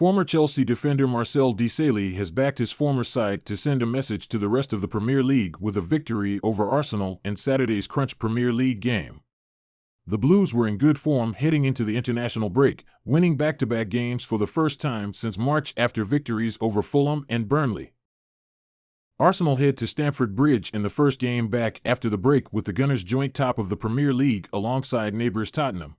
Former Chelsea defender Marcel Desailly has backed his former side to send a message to the rest of the Premier League with a victory over Arsenal in Saturday's Crunch Premier League game. The Blues were in good form heading into the international break, winning back-to-back games for the first time since March after victories over Fulham and Burnley. Arsenal head to Stamford Bridge in the first game back after the break with the Gunners joint top of the Premier League alongside neighbours Tottenham.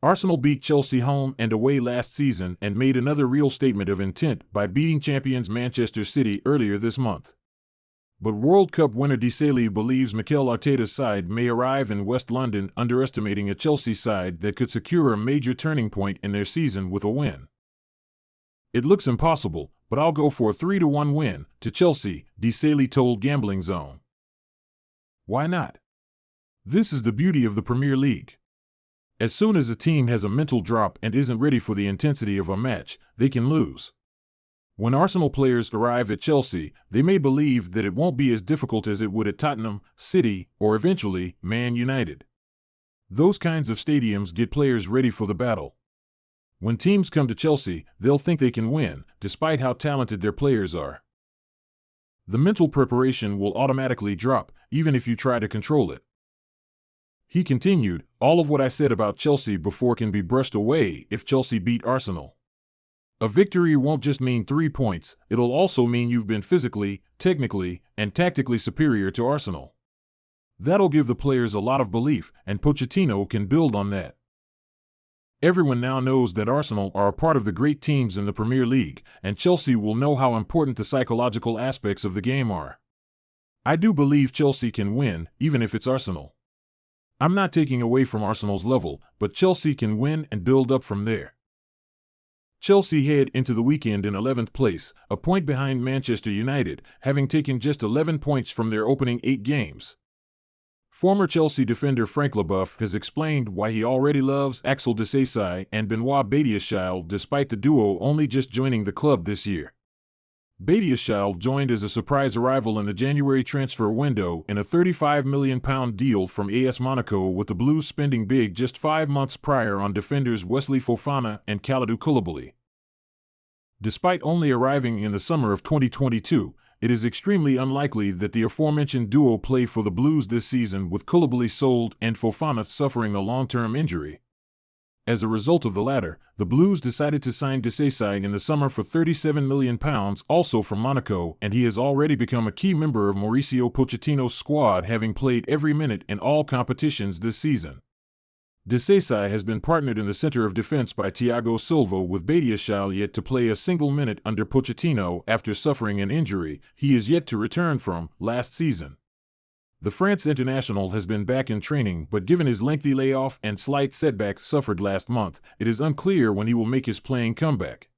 Arsenal beat Chelsea home and away last season and made another real statement of intent by beating champions Manchester City earlier this month. But World Cup winner Desailly believes Mikel Arteta's side may arrive in West London underestimating a Chelsea side that could secure a major turning point in their season with a win. "It looks impossible, but I'll go for a 3-1 win to Chelsea," Desailly told Gambling Zone. Why not? This is the beauty of the Premier League. As soon as a team has a mental drop and isn't ready for the intensity of a match, they can lose. When Arsenal players arrive at Chelsea, they may believe that it won't be as difficult as it would at Tottenham, City, or eventually, Man United. Those kinds of stadiums get players ready for the battle. When teams come to Chelsea, they'll think they can win, despite how talented their players are. The mental preparation will automatically drop, even if you try to control it. He continued, "All of what I said about Chelsea before can be brushed away if Chelsea beat Arsenal. A victory won't just mean 3 points, it'll also mean you've been physically, technically, and tactically superior to Arsenal. That'll give the players a lot of belief, and Pochettino can build on that. Everyone now knows that Arsenal are a part of the great teams in the Premier League, and Chelsea will know how important the psychological aspects of the game are. I do believe Chelsea can win, even if it's Arsenal. I'm not taking away from Arsenal's level, but Chelsea can win and build up from there." Chelsea head into the weekend in 11th place, a point behind Manchester United, having taken just 11 points from their opening 8 games. Former Chelsea defender Frank Leboeuf has explained why he already loves Axel Disasi and Benoit Badiashile despite the duo only just joining the club this year. Badiashile joined as a surprise arrival in the January transfer window in a £35 million deal from AS Monaco, with the Blues spending big just 5 months prior on defenders Wesley Fofana and Kalidou Koulibaly. Despite only arriving in the summer of 2022, it is extremely unlikely that the aforementioned duo play for the Blues this season, with Koulibaly sold and Fofana suffering a long-term injury. As a result of the latter, the Blues decided to sign Disasi in the summer for £37 million, also from Monaco, and he has already become a key member of Mauricio Pochettino's squad, having played every minute in all competitions this season. Disasi has been partnered in the center of defense by Thiago Silva, with Badiashile yet to play a single minute under Pochettino after suffering an injury he is yet to return from last season. The France international has been back in training, but given his lengthy layoff and slight setback suffered last month, it is unclear when he will make his playing comeback.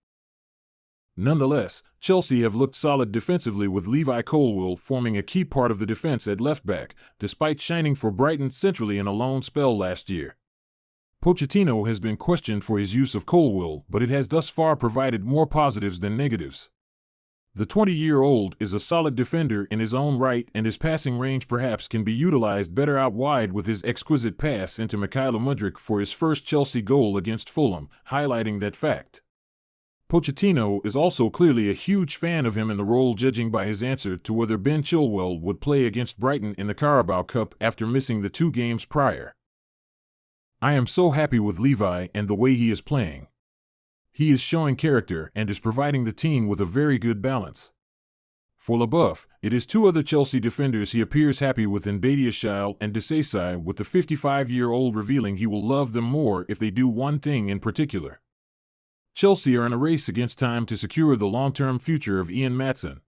Nonetheless, Chelsea have looked solid defensively, with Levi Colwill forming a key part of the defense at left-back, despite shining for Brighton centrally in a loan spell last year. Pochettino has been questioned for his use of Colwill, but it has thus far provided more positives than negatives. The 20-year-old is a solid defender in his own right, and his passing range perhaps can be utilized better out wide, with his exquisite pass into Mykhailo Mudryk for his first Chelsea goal against Fulham, highlighting that fact. Pochettino is also clearly a huge fan of him in the role, judging by his answer to whether Ben Chilwell would play against Brighton in the Carabao Cup after missing the 2 games prior. "I am so happy with Levi and the way he is playing. He is showing character and is providing the team with a very good balance." For Leboeuf, it is 2 other Chelsea defenders he appears happy with in Badiashile and Disasi, with the 55-year-old revealing he will love them more if they do one thing in particular. Chelsea are in a race against time to secure the long-term future of Ian Matson.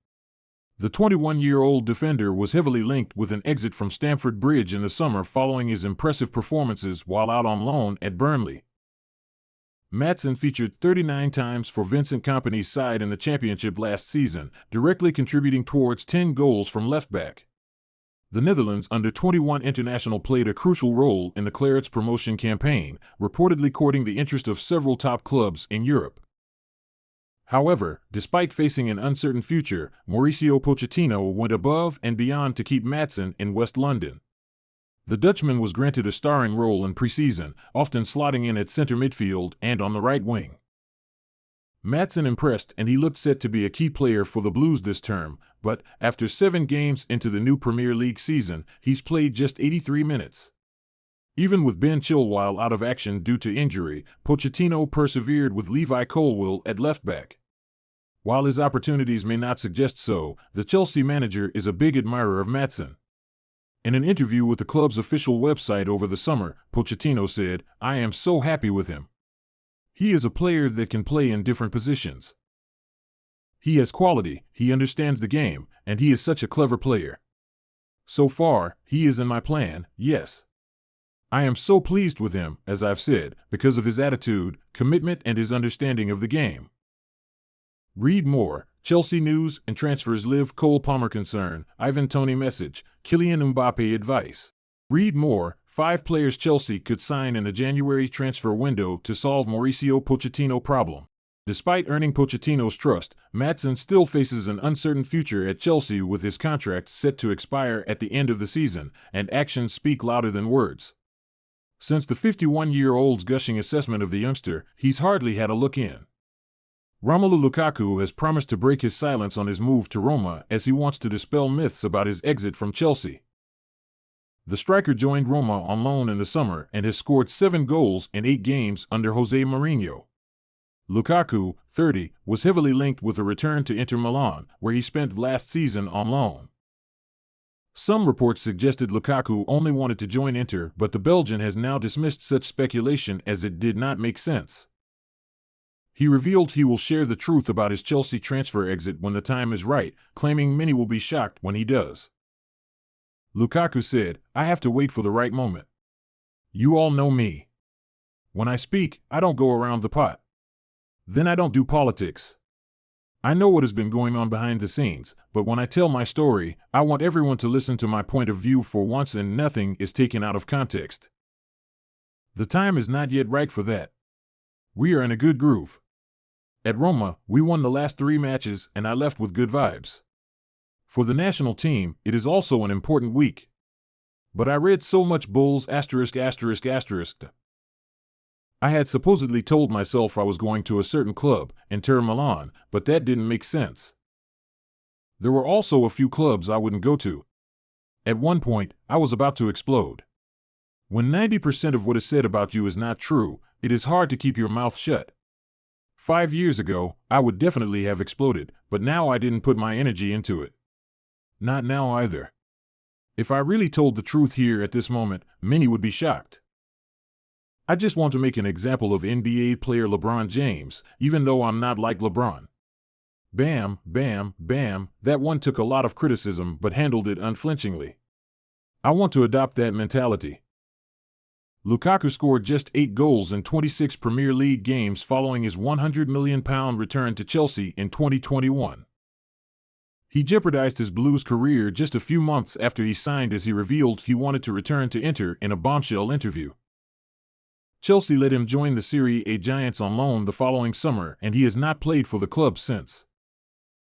The 21-year-old defender was heavily linked with an exit from Stamford Bridge in the summer following his impressive performances while out on loan at Burnley. Matson featured 39 times for Vincent Kompany's side in the Championship last season, directly contributing towards 10 goals from left-back. The Netherlands under-21 international played a crucial role in the Clarets promotion campaign, reportedly courting the interest of several top clubs in Europe. However, despite facing an uncertain future, Mauricio Pochettino went above and beyond to keep Matson in West London. The Dutchman was granted a starring role in pre-season, often slotting in at centre midfield and on the right wing. Matson impressed and he looked set to be a key player for the Blues this term, but after 7 games into the new Premier League season, he's played just 83 minutes. Even with Ben Chilwell out of action due to injury, Pochettino persevered with Levi Colwill at left back. While his opportunities may not suggest so, the Chelsea manager is a big admirer of Matson. In an interview with the club's official website over the summer, Pochettino said, "I am so happy with him. He is a player that can play in different positions. He has quality, he understands the game, and he is such a clever player. So far, he is in my plan, yes. I am so pleased with him, as I've said, because of his attitude, commitment, and his understanding of the game." Read more. Chelsea news and transfers. Liv Cole Palmer concern, Ivan Toney message, Kylian Mbappe advice. Read more. 5 players Chelsea could sign in the January transfer window to solve Mauricio Pochettino problem. Despite earning Pochettino's trust, Matson still faces an uncertain future at Chelsea with his contract set to expire at the end of the season, and actions speak louder than words. Since the 51-year-old's gushing assessment of the youngster, he's hardly had a look in. Romelu Lukaku has promised to break his silence on his move to Roma as he wants to dispel myths about his exit from Chelsea. The striker joined Roma on loan in the summer and has scored 7 goals in 8 games under Jose Mourinho. Lukaku, 30, was heavily linked with a return to Inter Milan, where he spent last season on loan. Some reports suggested Lukaku only wanted to join Inter, but the Belgian has now dismissed such speculation as it did not make sense. He revealed he will share the truth about his Chelsea transfer exit when the time is right, claiming many will be shocked when he does. Lukaku said, "I have to wait for the right moment. You all know me. When I speak, I don't go around the pot. Then I don't do politics. I know what has been going on behind the scenes, but when I tell my story, I want everyone to listen to my point of view for once and nothing is taken out of context. The time is not yet right for that. We are in a good groove. At Roma, we won the last 3 matches and I left with good vibes. For the national team, it is also an important week. But I read so much bulls ******. I had supposedly told myself I was going to a certain club, Inter Milan, but that didn't make sense. There were also a few clubs I wouldn't go to. At one point, I was about to explode. When 90% of what is said about you is not true, it is hard to keep your mouth shut. 5 years ago, I would definitely have exploded, but now I didn't put my energy into it. Not now either. If I really told the truth here at this moment, many would be shocked. I just want to make an example of NBA player LeBron James, even though I'm not like LeBron. Bam, bam, bam, that one took a lot of criticism but handled it unflinchingly. I want to adopt that mentality. Lukaku scored just 8 goals in 26 Premier League games following his £100 million return to Chelsea in 2021. He jeopardized his Blues career just a few months after he signed as he revealed he wanted to return to Inter in a bombshell interview. Chelsea let him join the Serie A Giants on loan the following summer and he has not played for the club since.